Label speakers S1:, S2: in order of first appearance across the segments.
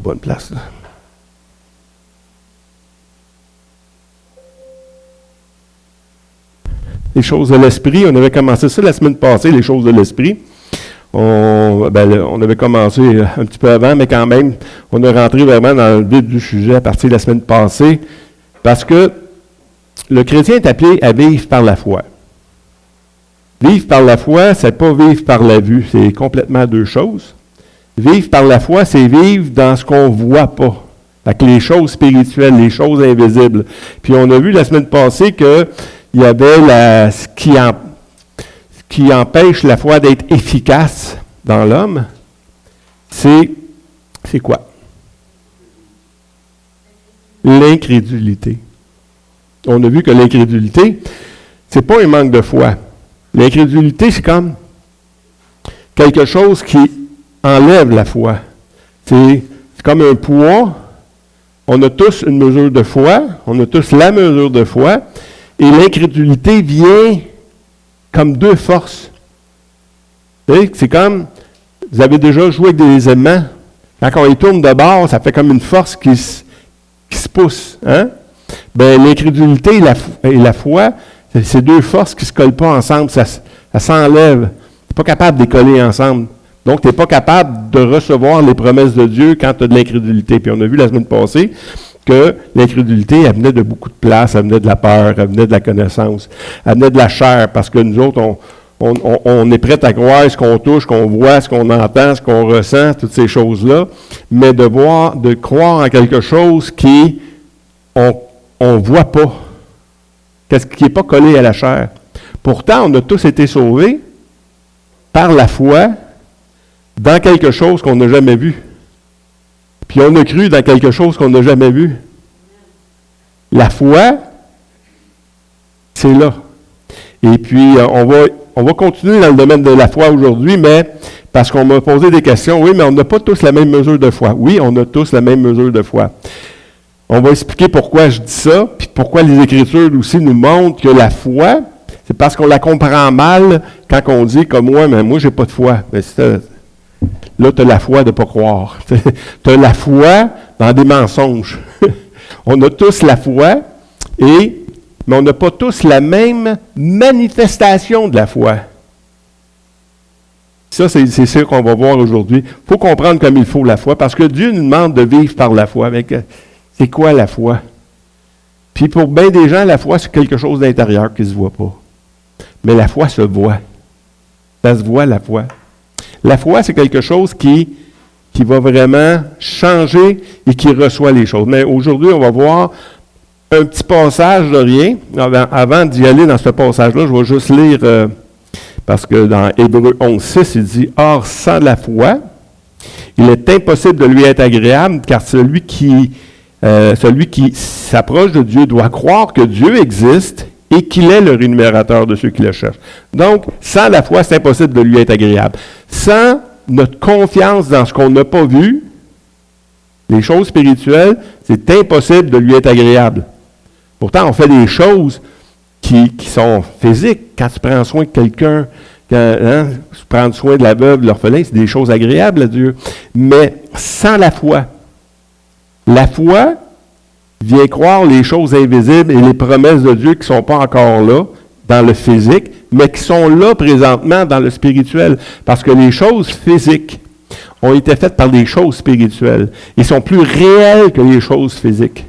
S1: bonne place, là. Les choses de l'esprit, on avait commencé ça la semaine passée, les choses de l'esprit. On avait commencé un petit peu avant, mais quand même, on est rentré vraiment dans le vif du sujet à partir de la semaine passée, parce que le chrétien est appelé à vivre par la foi. Vivre par la foi, c'est pas vivre par la vue, c'est complètement deux choses. Vivre par la foi, c'est vivre dans ce qu'on ne voit pas. Fait que les choses spirituelles, les choses invisibles. Puis on a vu la semaine passée qu'il y avait ce qui empêche la foi d'être efficace dans l'homme. C'est quoi? L'incrédulité. On a vu que l'incrédulité, c'est pas un manque de foi. L'incrédulité, c'est comme quelque chose qui enlève la foi. C'est comme un poids. On a tous une mesure de foi, on a tous la mesure de foi, et l'incrédulité vient comme deux forces. Vous savez, c'est comme, vous avez déjà joué avec des aimants, quand on les tourne de bord, ça fait comme une force qui se pousse. Hein? Bien, l'incrédulité et la foi, c'est deux forces qui ne se collent pas ensemble, ça s'enlève. Tu n'es pas capable de les coller ensemble. Donc, tu n'es pas capable de recevoir les promesses de Dieu quand tu as de l'incrédulité. Puis on a vu la semaine passée que l'incrédulité, elle venait de beaucoup de place, elle venait de la peur, elle venait de la connaissance, elle venait de la chair, parce que nous autres, on est prêts à croire ce qu'on touche, ce qu'on voit, ce qu'on entend, ce qu'on ressent, toutes ces choses-là, mais de croire en quelque chose qui on ne voit pas, qui n'est pas collé à la chair. Pourtant, on a tous été sauvés par la foi, dans quelque chose qu'on n'a jamais vu. Puis on a cru dans quelque chose qu'on n'a jamais vu. La foi, c'est là. Et puis, on va continuer dans le domaine de la foi aujourd'hui, mais parce qu'on m'a posé des questions. Oui, mais on n'a pas tous la même mesure de foi. Oui, on a tous la même mesure de foi. On va expliquer pourquoi je dis ça, puis pourquoi les Écritures aussi nous montrent que la foi, c'est parce qu'on la comprend mal quand on dit comme moi, mais moi, j'ai pas de foi. Mais là, tu as la foi de ne pas croire. Tu as la foi dans des mensonges. On a tous la foi, mais on n'a pas tous la même manifestation de la foi. Ça, c'est ce qu'on va voir aujourd'hui. Il faut comprendre comme il faut la foi, parce que Dieu nous demande de vivre par la foi. C'est quoi la foi? Puis pour bien des gens, la foi, c'est quelque chose d'intérieur qui ne se voit pas. Mais la foi se voit. Ça se voit, la foi. La foi, c'est quelque chose qui va vraiment changer et qui reçoit les choses. Mais aujourd'hui, on va voir un petit passage de rien. Avant d'y aller dans ce passage-là, je vais juste lire, parce que dans Hébreux 11:6, il dit « Or, sans la foi, il est impossible de lui être agréable, car celui qui s'approche de Dieu doit croire que Dieu existe et qu'il est le rémunérateur de ceux qui le cherchent. » Donc, sans la foi, c'est impossible de lui être agréable. Sans notre confiance dans ce qu'on n'a pas vu, les choses spirituelles, c'est impossible de lui être agréable. Pourtant, on fait des choses qui sont physiques. Quand tu prends soin de quelqu'un, tu prends soin de la veuve, de l'orphelin, c'est des choses agréables à Dieu. Mais sans la foi vient croire les choses invisibles et les promesses de Dieu qui ne sont pas encore là, dans le physique, mais qui sont là présentement dans le spirituel. Parce que les choses physiques ont été faites par des choses spirituelles. Ils sont plus réels que les choses physiques.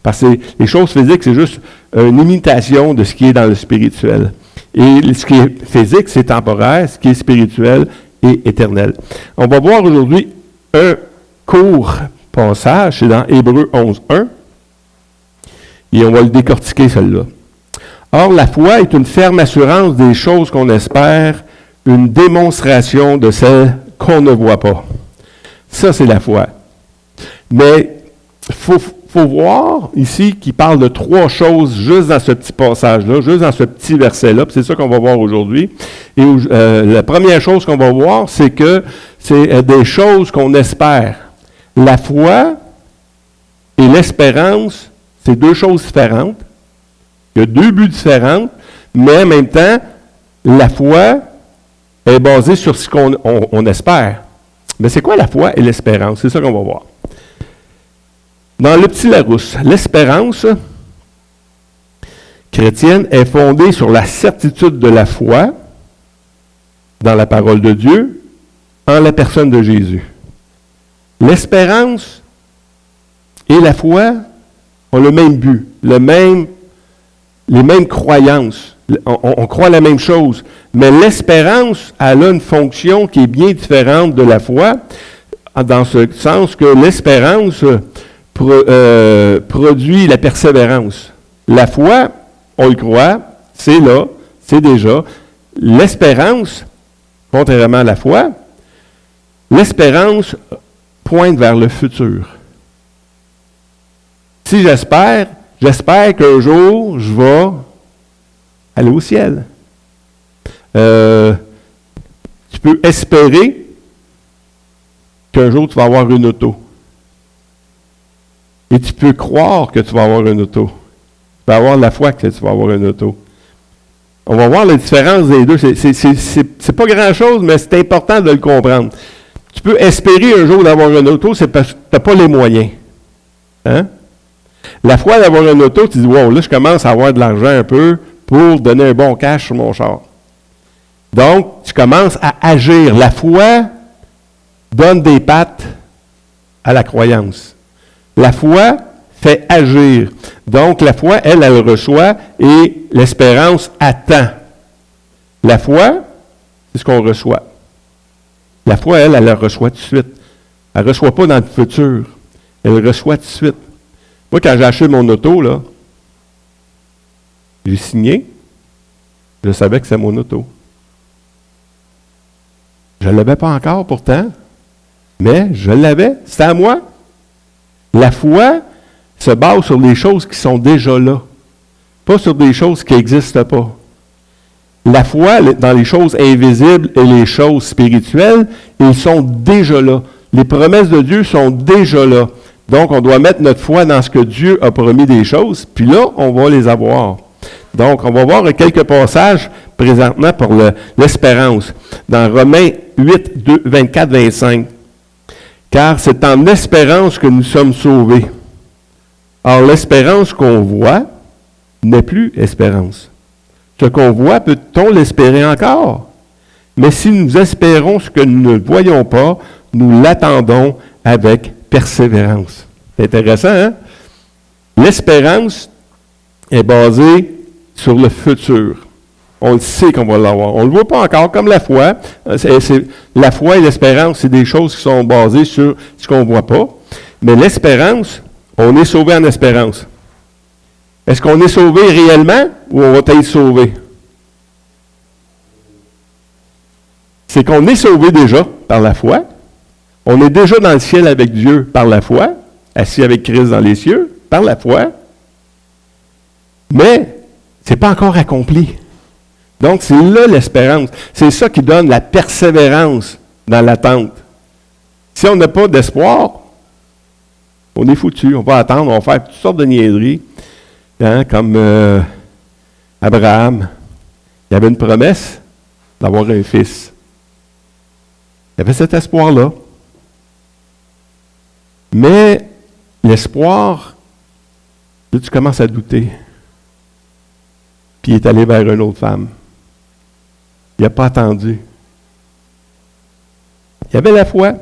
S1: Parce que les choses physiques, c'est juste une imitation de ce qui est dans le spirituel. Et ce qui est physique, c'est temporaire. Ce qui est spirituel est éternel. On va voir aujourd'hui un court passage, c'est dans Hébreux 11:1. Et on va le décortiquer, celui-là. Or, la foi est une ferme assurance des choses qu'on espère, une démonstration de celles qu'on ne voit pas. Ça, c'est la foi. Mais il faut voir ici qu'il parle de trois choses juste dans ce petit passage-là, juste dans ce petit verset-là, puis c'est ça qu'on va voir aujourd'hui. Et la première chose qu'on va voir, c'est que c'est des choses qu'on espère. La foi et l'espérance, c'est deux choses différentes. Il y a deux buts différents, mais en même temps, la foi est basée sur ce qu'on espère. Mais c'est quoi la foi et l'espérance? C'est ça qu'on va voir. Dans le petit Larousse, l'espérance chrétienne est fondée sur la certitude de la foi dans la parole de Dieu en la personne de Jésus. L'espérance et la foi ont le même but, les mêmes croyances. On croit la même chose, mais l'espérance, elle a une fonction qui est bien différente de la foi, dans ce sens que l'espérance produit la persévérance. La foi, on y croit, c'est là, c'est déjà. L'espérance, contrairement à la foi, l'espérance pointe vers le futur. Si j'espère qu'un jour, je vais aller au ciel. Tu peux espérer qu'un jour, tu vas avoir une auto. Et tu peux croire que tu vas avoir une auto. Tu peux avoir la foi que tu vas avoir une auto. On va voir la différence des deux. C'est pas grand-chose, mais c'est important de le comprendre. Tu peux espérer un jour d'avoir une auto, c'est parce que tu n'as pas les moyens. Hein? La foi d'avoir une auto, tu dis, wow, là, je commence à avoir de l'argent un peu pour donner un bon cash sur mon char. Donc, tu commences à agir. La foi donne des pattes à la croyance. La foi fait agir. Donc, la foi, elle reçoit et l'espérance attend. La foi, c'est ce qu'on reçoit. La foi, elle le reçoit tout de suite. Elle ne reçoit pas dans le futur. Elle le reçoit tout de suite. Moi, quand j'ai acheté mon auto, là, j'ai signé. Je savais que c'est mon auto. Je ne l'avais pas encore pourtant, mais je l'avais. C'était à moi. La foi se base sur des choses qui sont déjà là, pas sur des choses qui n'existent pas. La foi, dans les choses invisibles et les choses spirituelles, ils sont déjà là. Les promesses de Dieu sont déjà là. Donc, on doit mettre notre foi dans ce que Dieu a promis des choses, puis là, on va les avoir. Donc, on va voir quelques passages présentement pour l'espérance. Dans Romains 8, 24, 25. Car c'est en espérance que nous sommes sauvés. Or, l'espérance qu'on voit n'est plus espérance. Ce qu'on voit, peut-on l'espérer encore? Mais si nous espérons ce que nous ne voyons pas, nous l'attendons avec persévérance. C'est intéressant, hein? L'espérance est basée sur le futur. On le sait qu'on va l'avoir. On ne le voit pas encore, comme la foi. La foi et l'espérance, c'est des choses qui sont basées sur ce qu'on ne voit pas. Mais l'espérance, on est sauvé en espérance. Est-ce qu'on est sauvé réellement ou on va être sauvé? C'est qu'on est sauvé déjà par la foi. On est déjà dans le ciel avec Dieu par la foi, assis avec Christ dans les cieux, par la foi. Mais ce n'est pas encore accompli. Donc, c'est là l'espérance. C'est ça qui donne la persévérance dans l'attente. Si on n'a pas d'espoir, on est foutu. On va attendre, on va faire toutes sortes de niaiseries. Hein, comme Abraham, il avait une promesse d'avoir un fils. Il avait cet espoir-là. Mais l'espoir, là, tu commences à douter. Puis il est allé vers une autre femme. Il n'a pas attendu. Il avait la foi,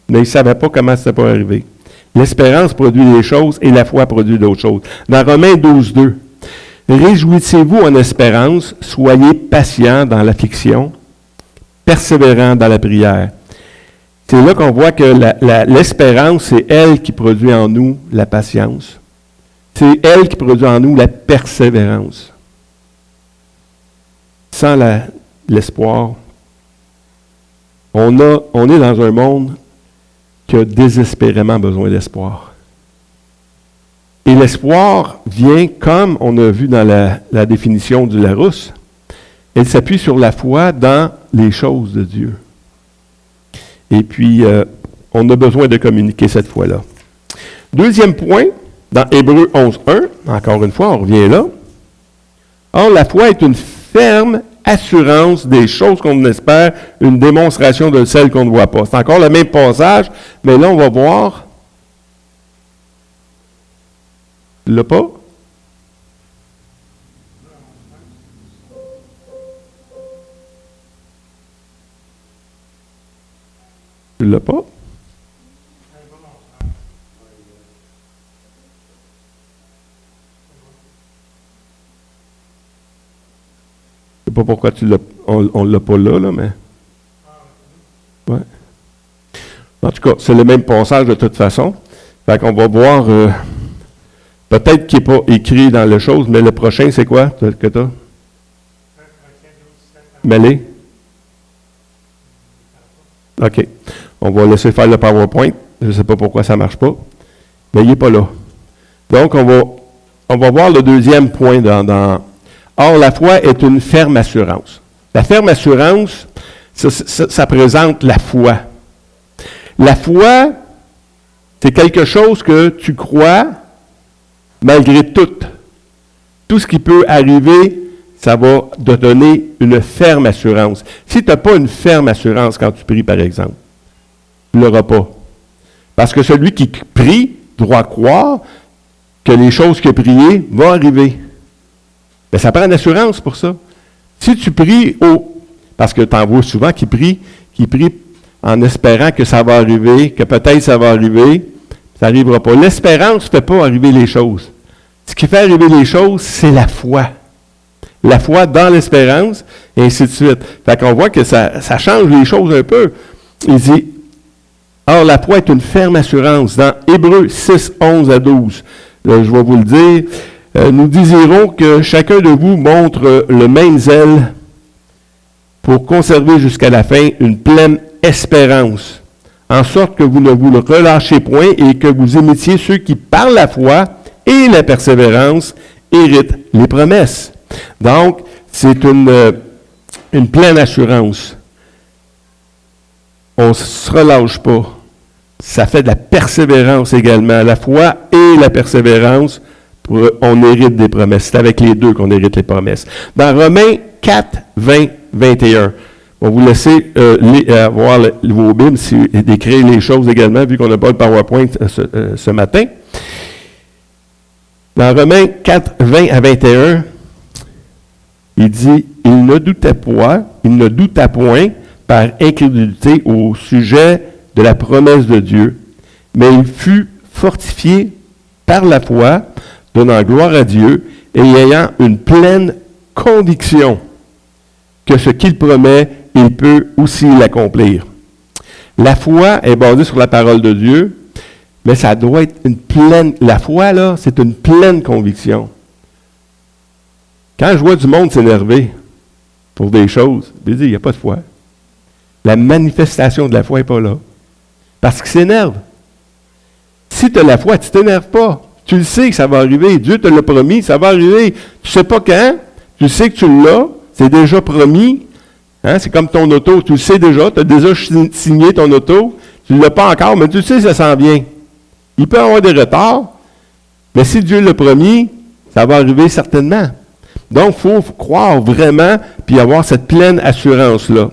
S1: mais il ne savait pas comment ça pourrait arriver. L'espérance produit des choses et la foi produit d'autres choses. Dans Romains 12, 2, réjouissez-vous en espérance, soyez patients dans l'affliction, persévérants dans la prière. C'est là qu'on voit que l'espérance, c'est elle qui produit en nous la patience. C'est elle qui produit en nous la persévérance. Sans l'espoir, on est dans un monde qui a désespérément besoin d'espoir. Et l'espoir vient, comme on a vu dans la définition du Larousse, elle s'appuie sur la foi dans les choses de Dieu. Et puis, on a besoin de communiquer cette foi-là. Deuxième point, dans Hébreux 11.1, encore une fois, on revient là. Or, la foi est une ferme assurance des choses qu'on espère, une démonstration de celles qu'on ne voit pas. C'est encore le même passage, mais là, on va voir Tu l'as pas? Tu l'as pas? Je sais pas pourquoi on l'a pas là, mais... Ouais. En tout cas, c'est le même passage de toute façon. Fait qu'on va voir, peut-être qu'il n'est pas écrit dans les choses, mais le prochain, c'est quoi que tu as? Mêlé? OK. On va laisser faire le PowerPoint. Je ne sais pas pourquoi ça ne marche pas, mais il n'est pas là. Donc, on va voir le deuxième point Or, la foi est une ferme assurance. La ferme assurance, ça présente la foi. La foi, c'est quelque chose que tu crois malgré tout. Tout ce qui peut arriver, ça va te donner une ferme assurance. Si tu n'as pas une ferme assurance quand tu pries, par exemple, tu ne l'auras pas. Parce que celui qui prie doit croire que les choses qu'il a priées vont arriver. Mais ça prend une assurance pour ça. Si tu pries parce que tu en vois souvent qui prient en espérant que ça va arriver, que peut-être ça va arriver, ça n'arrivera pas. L'espérance ne fait pas arriver les choses. Ce qui fait arriver les choses, c'est la foi. La foi dans l'espérance, et ainsi de suite. Fait qu'on voit que ça change les choses un peu. Il dit, or la foi est une ferme assurance. Dans Hébreux 6, 11 à 12, je vais vous le dire, nous désirons que chacun de vous montre le même zèle pour conserver jusqu'à la fin une pleine espérance, en sorte que vous ne vous le relâchez point et que vous imitiez ceux qui, par la foi et la persévérance, héritent les promesses. Donc, c'est une pleine assurance. On ne se relâche pas. Ça fait de la persévérance également. La foi et la persévérance, on hérite des promesses. C'est avec les deux qu'on hérite les promesses. Dans Romains 4, 20, 21, on va vous laisser voir vos Bibles et d'écrire les choses également, vu qu'on n'a pas le PowerPoint ce matin. Dans Romains 4, 20 à 21, il dit, il ne douta point par incrédulité au sujet de la promesse de Dieu, mais il fut fortifié par la foi, donnant gloire à Dieu et ayant une pleine conviction que ce qu'il promet, il peut aussi l'accomplir. La foi est basée sur la parole de Dieu, mais ça doit être la foi, là, c'est une pleine conviction. Quand je vois du monde s'énerver pour des choses, je dis, il n'y a pas de foi. La manifestation de la foi n'est pas là. Parce qu'il s'énerve. Si tu as la foi, tu ne t'énerves pas. Tu le sais que ça va arriver. Dieu te l'a promis, ça va arriver. Tu ne sais pas quand. Tu sais que tu l'as. C'est déjà promis. Hein? C'est comme ton auto. Tu le sais déjà. Tu as déjà signé ton auto. Tu ne l'as pas encore, mais tu sais que ça s'en vient. Il peut y avoir des retards. Mais si Dieu l'a promis, ça va arriver certainement. Donc, il faut croire vraiment puis avoir cette pleine assurance-là.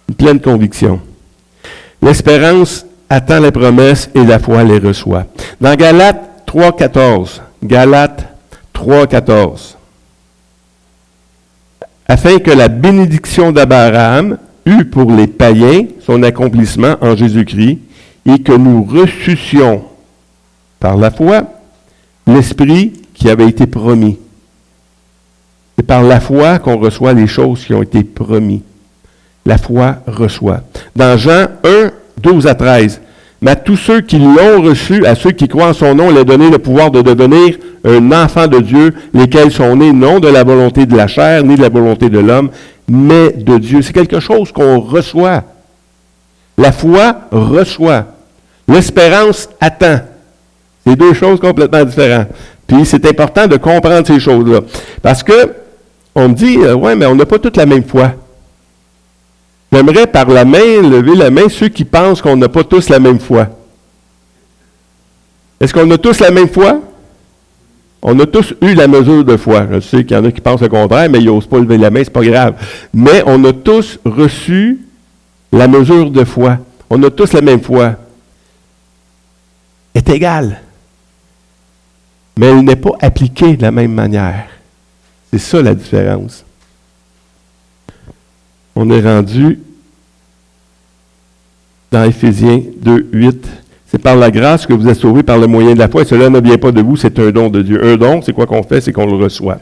S1: Une pleine conviction. L'espérance attend les promesses et la foi les reçoit. Dans Galates 3,14, Galates 3,14, afin que la bénédiction d'Abraham eût pour les païens son accomplissement en Jésus-Christ et que nous reçussions par la foi l'Esprit qui avait été promis. C'est par la foi qu'on reçoit les choses qui ont été promises. La foi reçoit. Dans Jean 1, 12 à 13, mais à tous ceux qui l'ont reçu, à ceux qui croient en son nom, il a donné le pouvoir de devenir un enfant de Dieu, lesquels sont nés non de la volonté de la chair, ni de la volonté de l'homme, mais de Dieu. C'est quelque chose qu'on reçoit. La foi reçoit. L'espérance attend. C'est deux choses complètement différentes. Puis c'est important de comprendre ces choses-là. Parce que on me dit, ouais, mais on n'a pas toute la même foi. J'aimerais par la main, lever la main, ceux qui pensent qu'on n'a pas tous la même foi. Est-ce qu'on a tous la même foi? On a tous eu la mesure de foi. Je sais qu'il y en a qui pensent le contraire, mais ils n'osent pas lever la main, c'est pas grave. Mais on a tous reçu la mesure de foi. On a tous la même foi. Est égale. mais elle n'est pas appliquée de la même manière. C'est ça la différence. On est rendu dans Éphésiens 2, 8. C'est par la grâce que vous êtes sauvés par le moyen de la foi, et cela ne vient pas de vous, c'est un don de Dieu. Un don, c'est quoi qu'on fait? C'est qu'on le reçoit.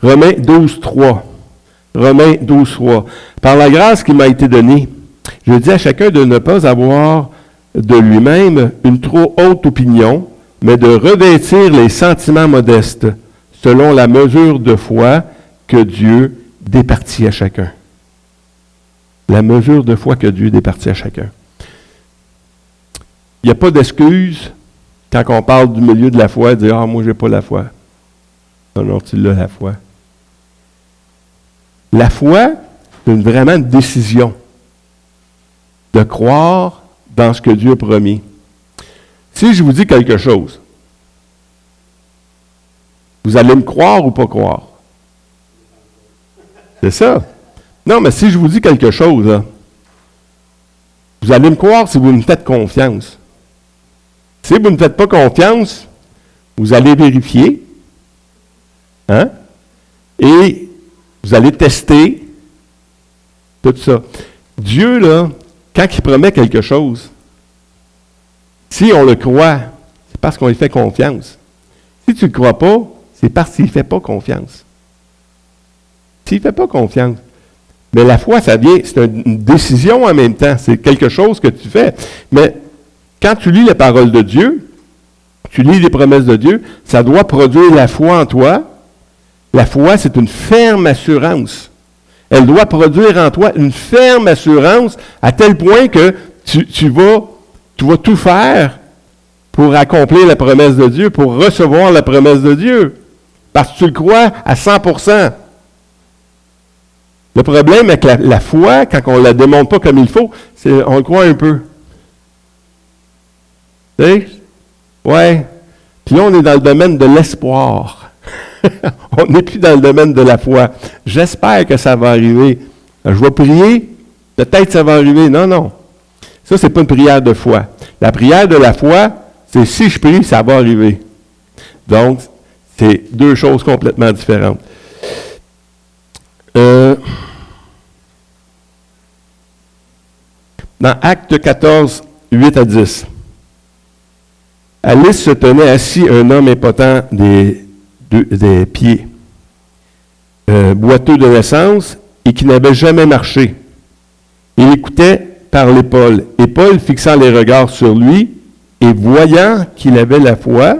S1: Romains 12, 3. Romains 12, 3. Par la grâce qui m'a été donnée, je dis à chacun de ne pas avoir de lui-même une trop haute opinion, mais de revêtir les sentiments modestes, selon la mesure de foi que Dieu départit à chacun. La mesure de foi que Dieu départit à chacun. Il n'y a pas d'excuse quand on parle du milieu de la foi, de dire « Ah, moi, je n'ai pas la foi. » Non, tu l'as, la foi. La foi, c'est vraiment une décision de croire dans ce que Dieu a promis. Si je vous dis quelque chose, vous allez me croire ou pas croire? C'est ça. Non, mais si je vous dis quelque chose, là, vous allez me croire si vous me faites confiance. Si vous ne faites pas confiance, vous allez vérifier, hein? Et vous allez tester tout ça. Dieu, là, quand il promet quelque chose, si on le croit, c'est parce qu'on lui fait confiance. Si tu ne le crois pas, c'est parce qu'il ne fait pas confiance. S'il ne fait pas confiance. Mais la foi, ça vient, c'est une décision en même temps. C'est quelque chose que tu fais. Mais quand tu lis la parole de Dieu, tu lis les promesses de Dieu, ça doit produire la foi en toi. La foi, c'est une ferme assurance. Elle doit produire en toi une ferme assurance à tel point que tu vas tout faire pour accomplir la promesse de Dieu, pour recevoir la promesse de Dieu. Parce que tu le crois à 100%. Le problème avec la foi, quand on ne la démontre pas comme il faut, c'est on le croit un peu. Tu sais? Ouais. Puis là, on est dans le domaine de l'espoir. On n'est plus dans le domaine de la foi. J'espère que ça va arriver. Je vais prier, peut-être que ça va arriver. Non, non. Ça, c'est pas une prière de foi. La prière de la foi, c'est si je prie, ça va arriver. Donc, c'est deux choses complètement différentes. Dans Actes 14, 8 à 10. À Lys se tenait assis un homme impotent des pieds, boiteux de naissance et qui n'avait jamais marché. Il écoutait parler Paul. Et Paul, fixant les regards sur lui et voyant qu'il avait la foi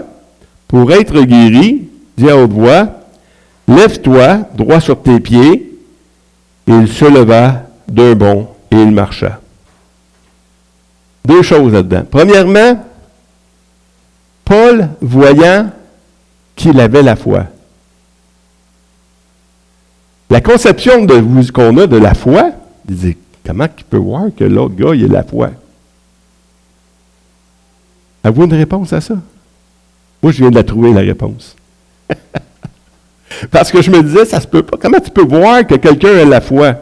S1: pour être guéri, dit à haute voix, « Lève-toi, droit sur tes pieds. » Et il se leva d'un bond et il marcha. Deux choses là-dedans. Premièrement, Paul, voyant qu'il avait la foi. La conception qu'on a de la foi, il dit, comment il peut voir que l'autre gars, il a la foi? Avez-vous une réponse à ça? Moi, je viens de la trouver, la réponse. Parce que je me disais, ça se peut pas. Comment tu peux voir que quelqu'un a la foi?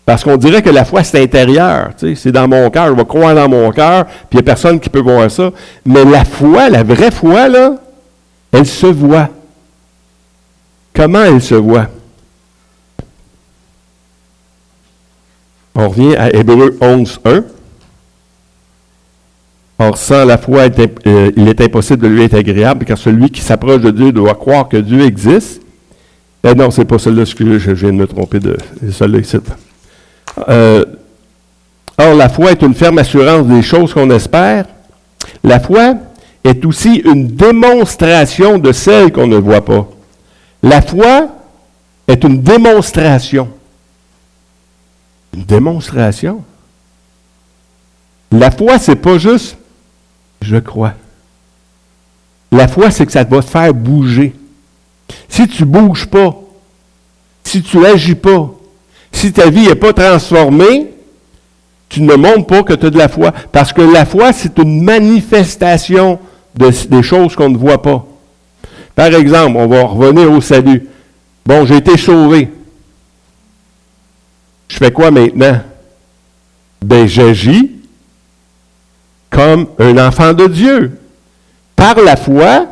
S1: Parce qu'on dirait que la foi, c'est intérieur. Tu sais, c'est dans mon cœur. Je vais croire dans mon cœur, puis il n'y a personne qui peut voir ça. Mais la foi, la vraie foi, là, elle se voit. Comment elle se voit? On revient à Hébreux 11, 1. Or, sans la foi, il est impossible de lui être agréable, car celui qui s'approche de Dieu doit croire que Dieu existe. Non, c'est pas celle-là, excusez, je viens de me tromper de celle-là ici. Or, la foi est une ferme assurance des choses qu'on espère. La foi est aussi une démonstration de celles qu'on ne voit pas. La foi est une démonstration. Une démonstration. La foi, c'est pas juste « je crois ». La foi, c'est que ça va te faire bouger. Si tu ne bouges pas, si tu n'agis pas, si ta vie n'est pas transformée, tu ne montres pas que tu as de la foi. Parce que la foi, c'est une manifestation des choses qu'on ne voit pas. Par exemple, on va revenir au salut. Bon, j'ai été sauvé. Je fais quoi maintenant? Ben, j'agis comme un enfant de Dieu. par la foi,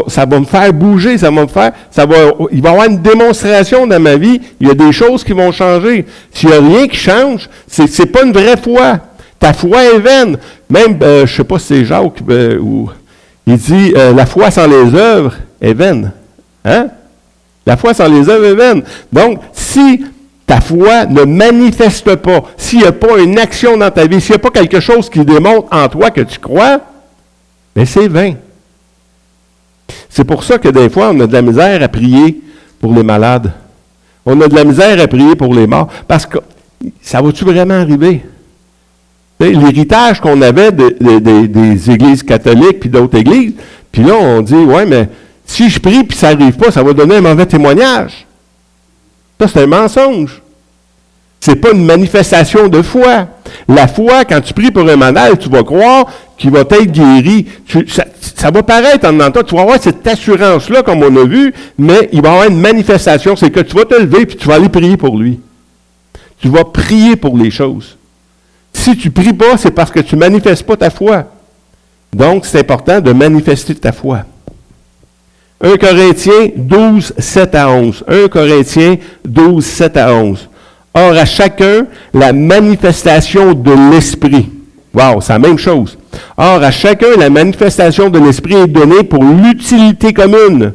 S1: ça va me faire bouger, il va y avoir une démonstration dans ma vie, il y a des choses qui vont changer. S'il n'y a rien qui change, c'est pas une vraie foi. Ta foi est vaine. Même, je ne sais pas si c'est Jacques, où il dit, la foi sans les œuvres est vaine. Hein? La foi sans les œuvres est vaine. Donc, si ta foi ne manifeste pas, s'il n'y a pas une action dans ta vie, s'il n'y a pas quelque chose qui démontre en toi que tu crois, bien c'est vain. C'est pour ça que des fois, on a de la misère à prier pour les malades. On a de la misère à prier pour les morts. Parce que ça va-tu vraiment arriver? L'héritage qu'on avait des églises catholiques puis d'autres églises, puis là, on dit, ouais, mais si je prie puis ça n'arrive pas, ça va donner un mauvais témoignage. Ça, c'est un mensonge. C'est pas une manifestation de foi. La foi, quand tu pries pour un malade, tu vas croire qu'il va être guéri. Ça va paraître en dedans de toi. Tu vas avoir cette assurance-là, comme on a vu, mais il va y avoir une manifestation. C'est que tu vas te lever puis tu vas aller prier pour lui. Tu vas prier pour les choses. Si tu ne pries pas, c'est parce que tu ne manifestes pas ta foi. Donc, c'est important de manifester ta foi. 1 Corinthiens 12, 7 à 11. 1 Corinthiens 12, 7 à 11. Or, à chacun, la manifestation de l'Esprit. Wow, c'est la même chose. Or, à chacun, la manifestation de l'Esprit est donnée pour l'utilité commune.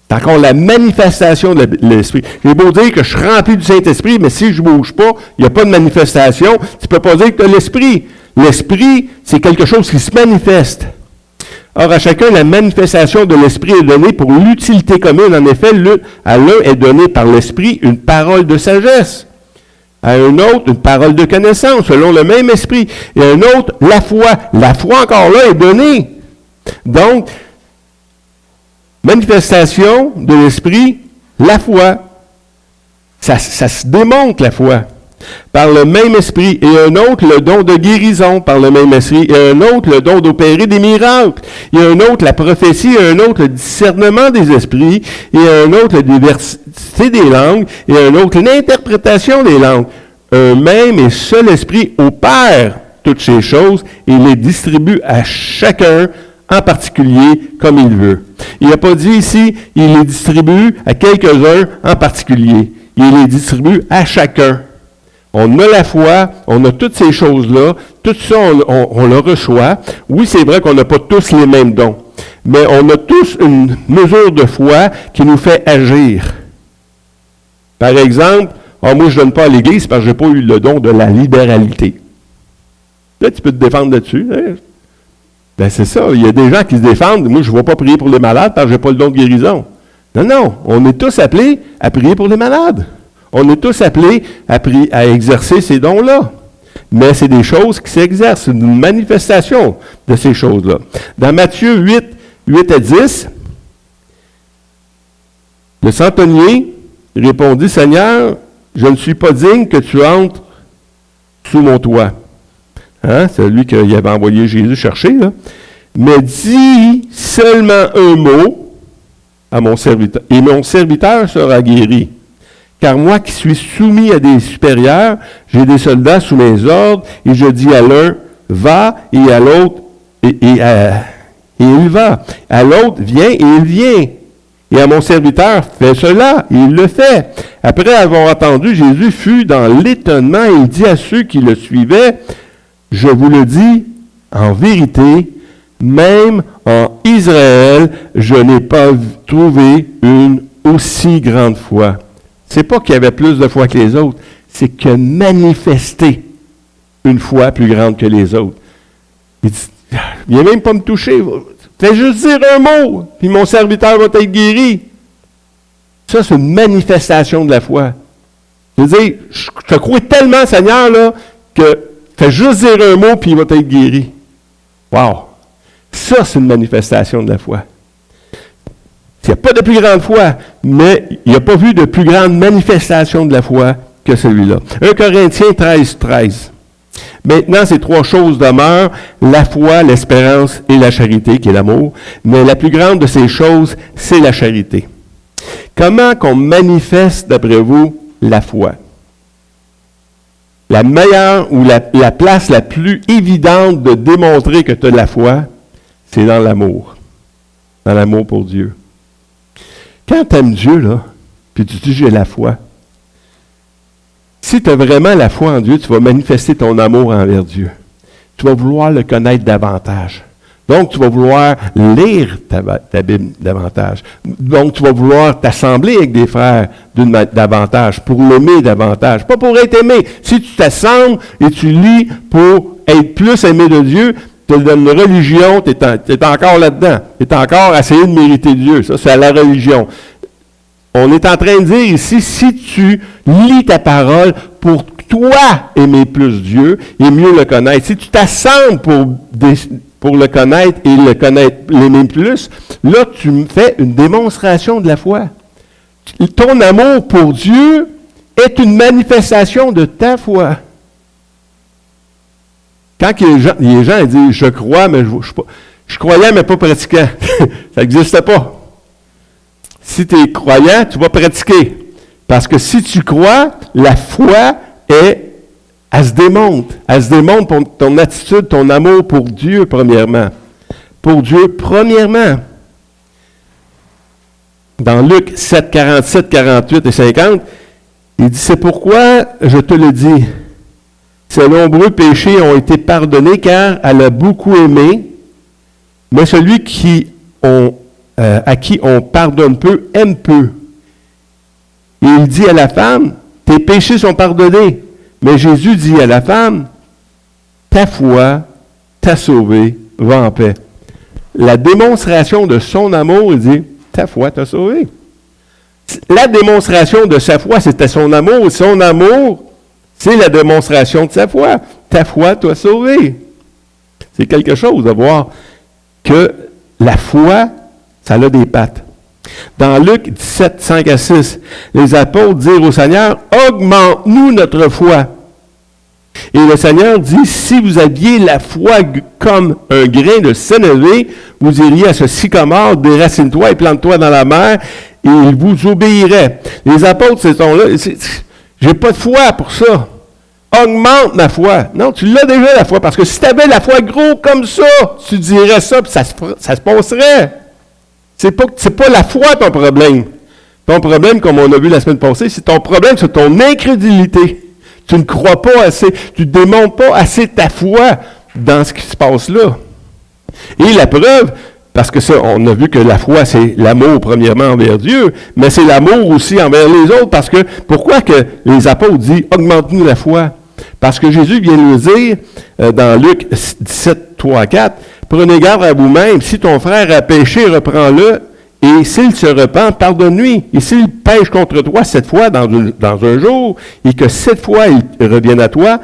S1: C'est encore la manifestation de l'Esprit. J'ai beau dire que je suis rempli du Saint-Esprit, mais si je ne bouge pas, il n'y a pas de manifestation. Tu ne peux pas dire que tu as l'Esprit. L'Esprit, c'est quelque chose qui se manifeste. Or, à chacun, la manifestation de l'Esprit est donnée pour l'utilité commune. En effet, à l'un est donnée par l'Esprit une parole de sagesse. À un autre, une parole de connaissance, selon le même Esprit. Et à un autre, la foi. La foi, encore là, est donnée. Donc, manifestation de l'Esprit, la foi. Ça se démontre, la foi. Par le même Esprit. Et un autre, le don de guérison par le même Esprit. Et un autre, le don d'opérer des miracles. Et un autre, la prophétie. Et un autre, le discernement des esprits. Et un autre, la diversité des langues. Et un autre, l'interprétation des langues. Un même et seul Esprit opère toutes ces choses et les distribue à chacun en particulier comme il veut. Il n'a pas dit ici, il les distribue à quelques-uns en particulier. Il les distribue à chacun. On a la foi, on a toutes ces choses-là, tout ça, on le reçoit. Oui, c'est vrai qu'on n'a pas tous les mêmes dons, mais on a tous une mesure de foi qui nous fait agir. Par exemple, moi, je ne donne pas à l'Église parce que je n'ai pas eu le don de la libéralité. Là, tu peux te défendre là-dessus. Hein? Ben, c'est ça. Il y a des gens qui se défendent. Moi, je ne vais pas prier pour les malades parce que je n'ai pas le don de guérison. Non, non. On est tous appelés à prier pour les malades. On est tous appelés à exercer ces dons-là. Mais c'est des choses qui s'exercent. C'est une manifestation de ces choses-là. Dans Matthieu 8, 8 à 10, le centenier répondit, « Seigneur, je ne suis pas digne que tu entres sous mon toit. » Hein? C'est lui qui avait envoyé Jésus chercher, là. « Mais dis seulement un mot à mon serviteur, et mon serviteur sera guéri. Car moi qui suis soumis à des supérieurs, j'ai des soldats sous mes ordres, et je dis à l'un, va, et à l'autre, et il va. À l'autre, viens, et il vient. Et à mon serviteur, fais cela, et il le fait. Après avoir entendu, Jésus fut dans l'étonnement, et il dit à ceux qui le suivaient, je vous le dis, en vérité, même en Israël, je n'ai pas trouvé une aussi grande foi. C'est pas qu'il y avait plus de foi que les autres, c'est qu'il a manifesté une foi plus grande que les autres. Il dit, viens même pas me toucher, fais juste dire un mot, puis mon serviteur va être guéri. Ça, c'est une manifestation de la foi. Je veux dire, je te crois tellement, Seigneur, là, que fais juste dire un mot, puis il va être guéri. Wow! Ça, c'est une manifestation de la foi. Il n'y a pas de plus grande foi, mais il n'y a pas vu de plus grande manifestation de la foi que celui-là. 1 Corinthiens 13, 13. Maintenant, ces trois choses demeurent, la foi, l'espérance et la charité, qui est l'amour. Mais la plus grande de ces choses, c'est la charité. Comment qu'on manifeste, d'après vous, la foi? La meilleure ou la place la plus évidente de démontrer que tu as de la foi, c'est dans l'amour. Dans l'amour pour Dieu. Quand tu aimes Dieu, là, puis tu dis j'ai la foi, si tu as vraiment la foi en Dieu, tu vas manifester ton amour envers Dieu. Tu vas vouloir le connaître davantage. Donc, tu vas vouloir lire ta Bible davantage. Donc, tu vas vouloir t'assembler avec des frères davantage, pour l'aimer davantage. Pas pour être aimé. Si tu t'assembles et tu lis pour être plus aimé de Dieu, tu es dans une religion, tu es encore là-dedans. Tu es encore à essayer de mériter Dieu. Ça, c'est la religion. On est en train de dire ici, si tu lis ta parole pour toi aimer plus Dieu et mieux le connaître, si tu t'assembles pour le connaître et l'aimer plus, là, tu me fais une démonstration de la foi. Ton amour pour Dieu est une manifestation de ta foi. Quand les gens disent « je crois, mais je croyais, mais pas pratiquant », ça n'existe pas. Si tu es croyant, tu vas pratiquer. Parce que si tu crois, la foi elle se démontre. Elle se démontre pour ton attitude, ton amour pour Dieu, premièrement. Pour Dieu, premièrement. Dans Luc 7, 47, 48 et 50, il dit, c'est pourquoi je te le dis. Ses nombreux péchés ont été pardonnés car elle a beaucoup aimé, mais celui à qui on pardonne peu, aime peu. Et il dit à la femme, tes péchés sont pardonnés. Mais Jésus dit à la femme, ta foi t'a sauvé, va en paix. La démonstration de son amour, il dit, ta foi t'a sauvé. La démonstration de sa foi, c'était son amour. Son amour, c'est la démonstration de sa foi. Ta foi t'a sauvé. C'est quelque chose de voir que la foi, ça a des pattes. Dans Luc 17, 5 à 6, les apôtres dirent au Seigneur, « Augmente-nous notre foi. » Et le Seigneur dit, « Si vous aviez la foi comme un grain de sénévé, vous iriez à ce sycomore, déracine-toi et plante-toi dans la mer, et il vous obéirait. » Les apôtres, ces sont-là, « J'ai pas de foi pour ça. Augmente ma foi. » Non, tu l'as déjà la foi, parce que si tu avais la foi gros comme ça, tu dirais ça, puis ça se passerait. C'est pas la foi ton problème. Ton problème, comme on a vu la semaine passée, c'est ton problème, c'est ton incrédulité. Tu ne crois pas assez, tu ne démontres pas assez ta foi dans ce qui se passe là. Et la preuve, parce que ça, on a vu que la foi, c'est l'amour premièrement envers Dieu, mais c'est l'amour aussi envers les autres, parce que, pourquoi que les apôtres disent, augmente-nous la foi? Parce que Jésus vient nous dire, dans Luc 17, 3 à 4, prenez garde à vous-même, si ton frère a péché, reprends-le, et s'il se repent, pardonne-lui. Et s'il pêche contre toi 7 fois dans un jour, et que 7 fois il revienne à toi,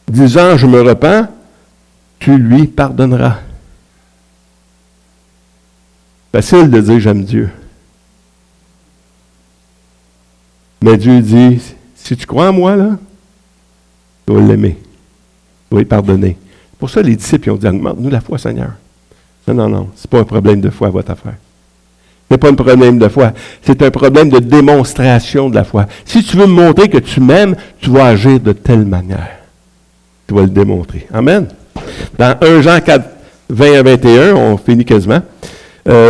S1: disant, je me repens, tu lui pardonneras. Facile de dire, j'aime Dieu. Mais Dieu dit, si tu crois en moi, là, tu vas l'aimer. Tu vas lui pardonner. Pour ça, les disciples ont dit, augmente-nous la foi, Seigneur. Non, c'est pas un problème de foi, votre affaire. Ce n'est pas un problème de foi. C'est un problème de démonstration de la foi. Si tu veux me montrer que tu m'aimes, tu vas agir de telle manière. Tu vas le démontrer. Amen. Dans 1 Jean 4, 20 à 21, on finit quasiment.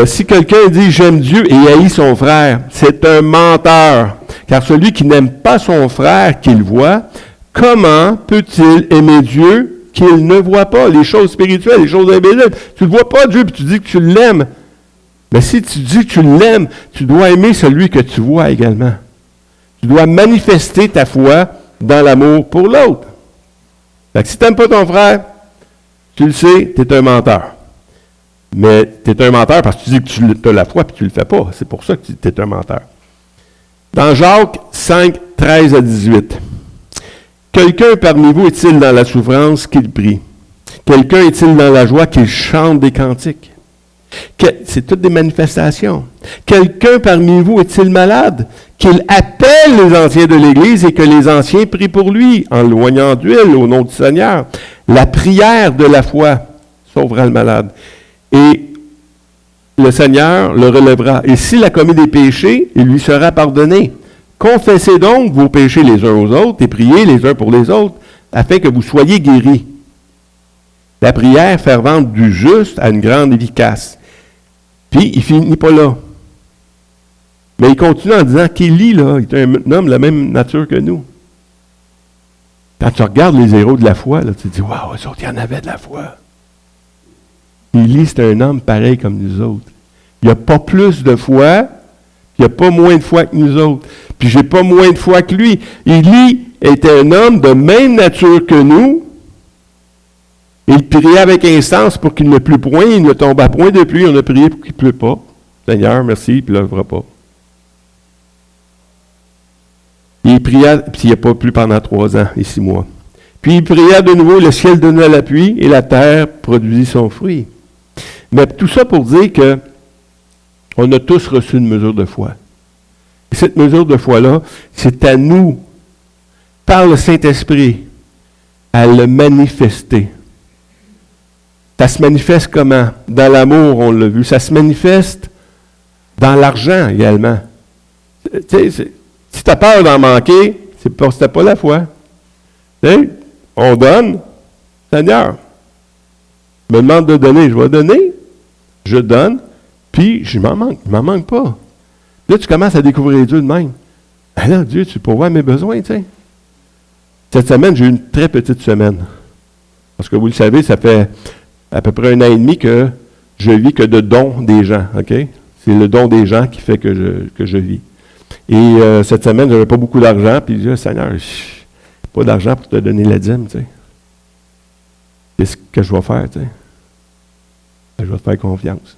S1: Si quelqu'un dit « j'aime Dieu » et haït son frère, c'est un menteur. Car celui qui n'aime pas son frère qu'il voit, comment peut-il aimer Dieu qu'il ne voit pas? Les choses spirituelles, les choses invisibles. Tu ne vois pas Dieu, puis tu dis que tu l'aimes. Mais si tu dis que tu l'aimes, tu dois aimer celui que tu vois également. Tu dois manifester ta foi dans l'amour pour l'autre. Fait que si tu n'aimes pas ton frère, tu le sais, tu es un menteur. Mais tu es un menteur parce que tu dis que tu as la foi et tu ne le fais pas. C'est pour ça que tu es un menteur. Dans Jacques 5, 13 à 18. Quelqu'un parmi vous est-il dans la souffrance qu'il prie? Quelqu'un est-il dans la joie qu'il chante des cantiques? C'est toutes des manifestations. Quelqu'un parmi vous est-il malade? Qu'il appelle les anciens de l'Église et que les anciens prient pour lui, en loignant d'huile au nom du Seigneur. La prière de la foi sauvera le malade. Et le Seigneur le relèvera. Et s'il a commis des péchés, il lui sera pardonné. Confessez donc vos péchés les uns aux autres et priez les uns pour les autres, afin que vous soyez guéris. La prière fervente du juste a une grande efficace. Puis, il ne finit pas là. Mais il continue en disant qu'Élie, là, il est un homme de la même nature que nous. Quand tu regardes les héros de la foi, là, tu te dis, waouh, eux autres, il y en avait de la foi. Élie, c'est un homme pareil comme nous autres. Il n'y a pas plus de foi, il n'y a pas moins de foi que nous autres. Puis j'ai pas moins de foi que lui. Élie était un homme de même nature que nous. Il priait avec instance pour qu'il ne plût point, il ne tomba point de pluie, on a prié pour qu'il ne pleut pas. Seigneur, merci, il ne pleuvra pas. Il pria, puis il n'a pas plu pendant 3 ans et 6 mois. Puis il pria de nouveau, le ciel donna la pluie et la terre produisit son fruit. Mais tout ça pour dire que on a tous reçu une mesure de foi. Et cette mesure de foi-là, c'est à nous, par le Saint-Esprit, à le manifester. Ça se manifeste comment? Dans l'amour, on l'a vu. Ça se manifeste dans l'argent également. Tu sais, si tu as peur d'en manquer, c'est parce que tu n'as pas la foi. Tu sais, on donne. Seigneur, je me demande de donner, je vais donner. Je donne, puis je m'en manque. Je m'en manque pas. Là, tu commences à découvrir Dieu de même. Alors, Dieu, tu pourvois mes besoins, tu sais. Cette semaine, j'ai eu une très petite semaine. Parce que vous le savez, ça fait à peu près 1 an et demi que je vis que de dons des gens, OK? C'est le don des gens qui fait que je vis. Et cette semaine, je n'avais pas beaucoup d'argent, puis je dis, Seigneur, pas d'argent pour te donner la dîme, tu sais. Qu'est-ce que je vais faire, tu sais? Je vais te faire confiance.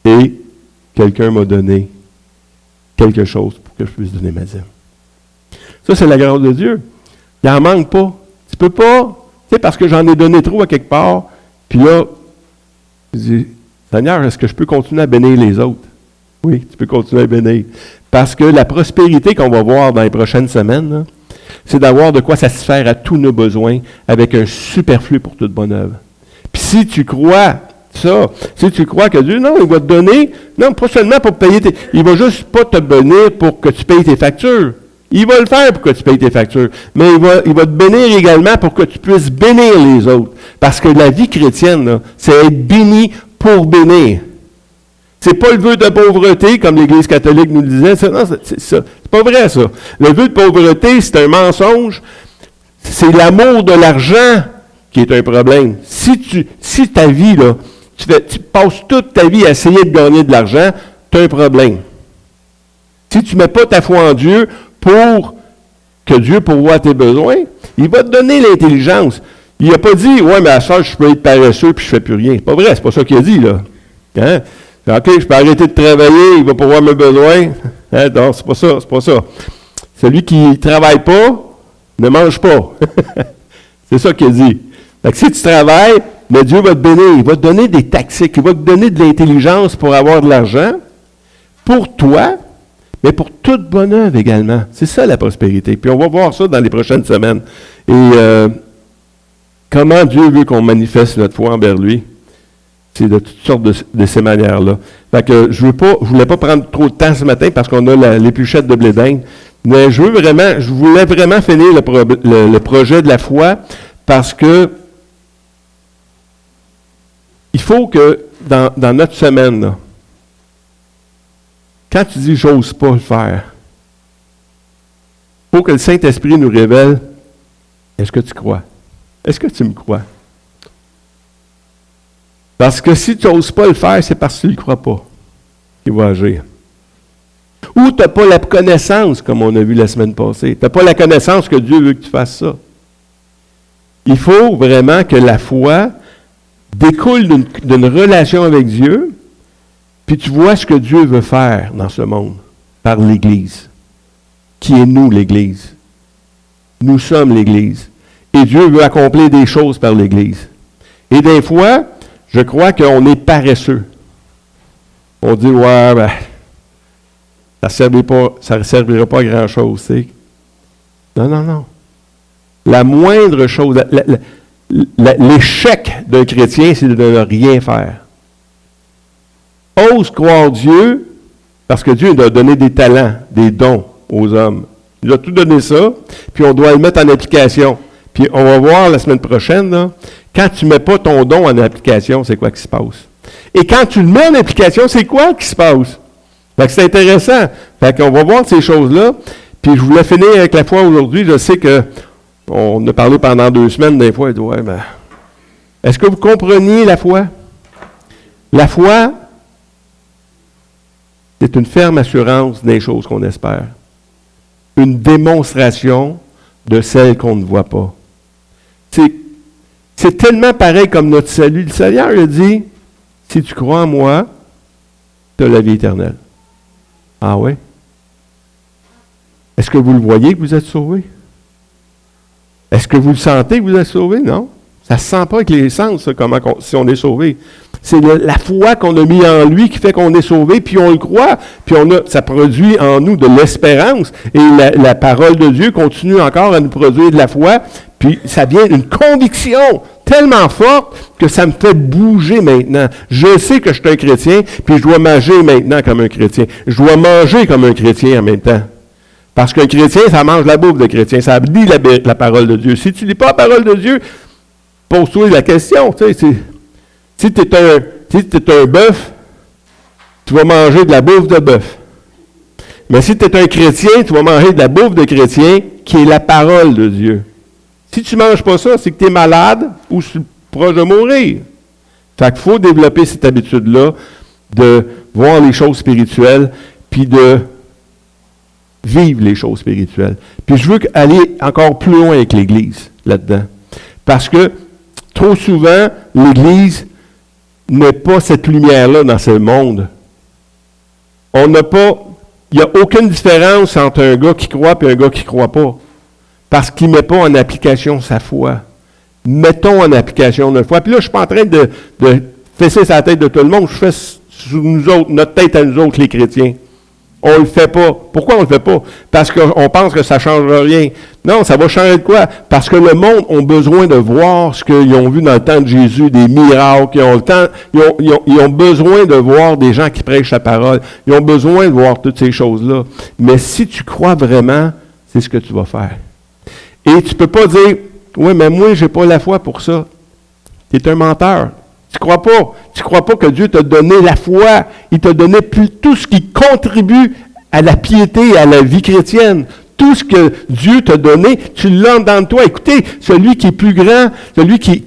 S1: Et quelqu'un m'a donné quelque chose pour que je puisse donner ma dîme. Ça, c'est la grâce de Dieu. Il n'en manque pas. Tu peux pas, tu sais, parce que j'en ai donné trop à quelque part, puis là, je dis, Seigneur, est-ce que je peux continuer à bénir les autres? Oui, tu peux continuer à bénir. Parce que la prospérité qu'on va voir dans les prochaines semaines, là, c'est d'avoir de quoi satisfaire à tous nos besoins avec un superflu pour toute bonne œuvre. Puis si tu crois ça, si tu crois que Dieu, non, il va te donner, non, pas seulement pour payer il va juste pas te bénir pour que tu payes tes factures. Il va le faire pour que tu payes tes factures. Mais il va te bénir également pour que tu puisses bénir les autres. Parce que la vie chrétienne, là, c'est être béni pour bénir. C'est pas le vœu de pauvreté, comme l'Église catholique nous le disait. Ça, non, c'est ça. C'est pas vrai, ça. Le vœu de pauvreté, c'est un mensonge. C'est l'amour de l'argent qui est un problème. Si ta vie, là, tu passes toute ta vie à essayer de gagner de l'argent, tu as un problème. Si tu ne mets pas ta foi en Dieu pour que Dieu pourvoie tes besoins, il va te donner l'intelligence. Il n'a pas dit, ouais, mais à ça, je peux être paresseux puis je ne fais plus rien. C'est pas vrai, c'est pas ça qu'il a dit, là. Hein? OK, je peux arrêter de travailler, il va pourvoir mes besoins. Hein? Non, c'est pas ça, c'est pas ça. Celui qui ne travaille pas, ne mange pas. C'est ça qu'il a dit. Fait que si tu travailles, mais Dieu va te bénir, il va te donner des tactiques, il va te donner de l'intelligence pour avoir de l'argent, pour toi, mais pour toute bonne œuvre également. C'est ça la prospérité. Puis on va voir ça dans les prochaines semaines. Et comment Dieu veut qu'on manifeste notre foi envers lui, c'est de toutes sortes de ces manières-là. Fait que je voulais pas prendre trop de temps ce matin parce qu'on a l'épluchette de blé d'Inde, mais je voulais vraiment finir le projet de la foi parce que il faut que dans notre semaine, là, quand tu dis « j'ose pas le faire », il faut que le Saint-Esprit nous révèle « est-ce que tu crois? Est-ce que tu me crois? » Parce que si tu n'oses pas le faire, c'est parce que tu ne le crois pas qu'il va agir. Ou tu n'as pas la connaissance, comme on a vu la semaine passée. Tu n'as pas la connaissance que Dieu veut que tu fasses ça. Il faut vraiment que la foi découle d'une relation avec Dieu, puis tu vois ce que Dieu veut faire dans ce monde, par l'Église. Qui est nous, l'Église? Nous sommes l'Église. Et Dieu veut accomplir des choses par l'Église. Et des fois, je crois qu'on est paresseux. On dit, ouais, ben, ça ne servira pas à grand-chose, tu sais. Non. La moindre chose, l'échec d'un chrétien, c'est de ne rien faire. Ose croire Dieu Parce que Dieu nous a donné des talents, des dons aux hommes. Il nous a tout donné ça, puis on doit le mettre en application. Puis on va voir la semaine prochaine, là, quand tu ne mets pas ton don en application, c'est quoi qui se passe? Et quand tu le mets en application, c'est quoi qui se passe? Fait que c'est intéressant. Fait qu'on va voir ces choses-là. Puis je voulais finir avec la foi aujourd'hui. Je sais qu'on a parlé pendant 2 semaines des fois. Ouais, ben, est-ce que vous compreniez la foi? La foi, c'est une ferme assurance des choses qu'on espère. Une démonstration de celles qu'on ne voit pas. C'est tellement pareil comme notre salut. Le Seigneur a dit, si tu crois en moi, tu as la vie éternelle. Ah oui? Est-ce que vous le voyez que vous êtes sauvé? Est-ce que vous le sentez que vous êtes sauvé? Non. Ça ne se sent pas avec les sens, ça, si on est sauvé. C'est la foi qu'on a mis en lui qui fait qu'on est sauvé, puis on le croit, puis ça produit en nous de l'espérance. Et la parole de Dieu continue encore à nous produire de la foi, puis ça vient d'une conviction tellement forte que ça me fait bouger maintenant. Je sais que je suis un chrétien, puis je dois manger maintenant comme un chrétien. Je dois manger comme un chrétien en même temps. Parce qu'un chrétien, ça mange la bouffe de chrétien. Ça lit la parole de Dieu. Si tu ne lis pas la parole de Dieu, pose-toi la question. Tu sais, si tu es un bœuf, tu vas manger de la bouffe de bœuf. Mais si tu es un chrétien, tu vas manger de la bouffe de chrétien qui est la parole de Dieu. Si tu ne manges pas ça, c'est que tu es malade ou tu es proche de mourir. Fait qu'il faut développer cette habitude-là de voir les choses spirituelles puis de vivre les choses spirituelles. Puis je veux aller encore plus loin avec l'Église là-dedans. Parce que trop souvent, l'Église n'a pas cette lumière-là dans ce monde. Il n'y a aucune différence entre un gars qui croit et un gars qui ne croit pas. Parce qu'il ne met pas en application sa foi. Mettons en application notre foi. Puis là, je ne suis pas en train de fesser sa tête de tout le monde. Je fais sur nous autres, notre tête à nous autres, les chrétiens. On ne le fait pas. Pourquoi on ne le fait pas? Parce qu'on pense que ça ne change rien. Non, ça va changer de quoi? Parce que le monde a besoin de voir ce qu'ils ont vu dans le temps de Jésus, des miracles. Ils ont besoin de voir des gens qui prêchent la parole. Ils ont besoin de voir toutes ces choses-là. Mais si tu crois vraiment, c'est ce que tu vas faire. Et tu ne peux pas dire, oui, mais moi, je n'ai pas la foi pour ça. Tu es un menteur. Tu ne crois pas. Tu ne crois pas que Dieu t'a donné la foi. Il t'a donné tout ce qui contribue à la piété et à la vie chrétienne. Tout ce que Dieu t'a donné, tu l'as dans toi. Écoutez, celui qui est plus grand, celui qui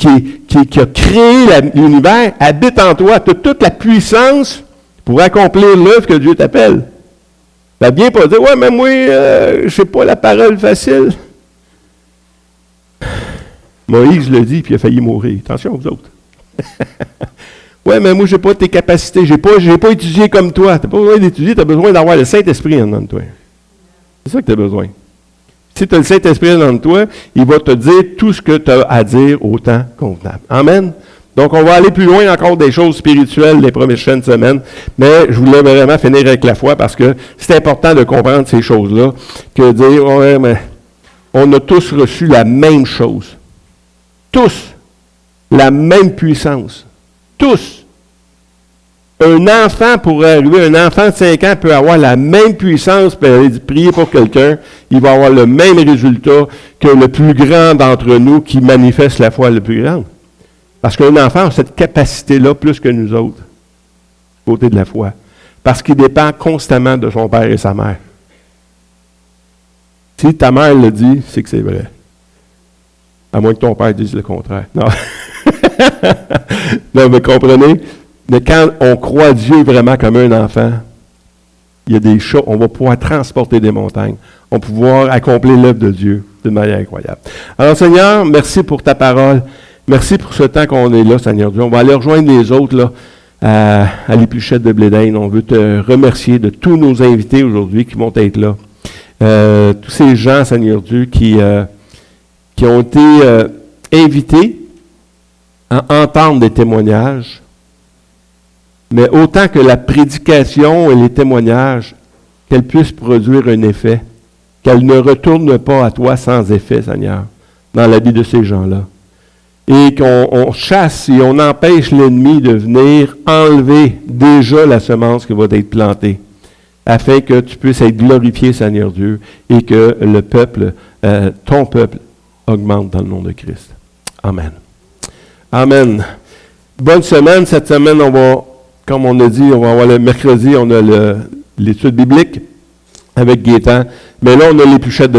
S1: a créé l'univers, habite en toi. Tu as toute la puissance pour accomplir l'œuvre que Dieu t'appelle. Ça ne vient pas dire, ouais, mais moi, je n'ai pas la parole facile. Moïse le dit, puis il a failli mourir. Attention aux autres. Ouais, mais moi, je n'ai pas tes capacités. Je n'ai pas étudié comme toi. Tu n'as pas besoin d'étudier, tu as besoin d'avoir le Saint-Esprit en toi. C'est ça que tu as besoin. Si tu as le Saint-Esprit en toi, il va te dire tout ce que tu as à dire au temps convenable. Amen. Donc, on va aller plus loin encore des choses spirituelles les prochaines semaines. Mais je voulais vraiment finir avec la foi parce que c'est important de comprendre ces choses-là que dire, ouais, mais on a tous reçu la même chose. Tous. La même puissance. Tous. Un enfant pourrait arriver, un enfant de 5 ans peut avoir la même puissance, peut aller prier pour quelqu'un, il va avoir le même résultat que le plus grand d'entre nous qui manifeste la foi le plus grande. Parce qu'un enfant a cette capacité-là plus que nous autres, côté de la foi. Parce qu'il dépend constamment de son père et sa mère. Si ta mère le dit, c'est que c'est vrai. À moins que ton père dise le contraire. Non. Non, mais comprenez, mais quand on croit Dieu vraiment comme un enfant, il y a des choses, on va pouvoir transporter des montagnes. On va pouvoir accomplir l'œuvre de Dieu d'une manière incroyable. Alors, Seigneur, merci pour ta parole. Merci pour ce temps qu'on est là, Seigneur Dieu. On va aller rejoindre les autres là, à l'épluchette de Blé d'Inde. On veut te remercier de tous nos invités aujourd'hui qui vont être là. Tous ces gens, Seigneur Dieu, qui ont été invités à entendre des témoignages, mais autant que la prédication et les témoignages, qu'elles puissent produire un effet, qu'elles ne retournent pas à toi sans effet, Seigneur, dans la vie de ces gens-là. Et qu'on chasse et on empêche l'ennemi de venir enlever déjà la semence qui va être plantée. afin que tu puisses être glorifié, Seigneur Dieu, et que le peuple, ton peuple, augmente dans le nom de Christ. Amen. Amen. Bonne semaine. Cette semaine, on va, comme on a dit, on va avoir le mercredi, on a l'étude biblique avec Gaétan. Mais là, on a l'épluchette de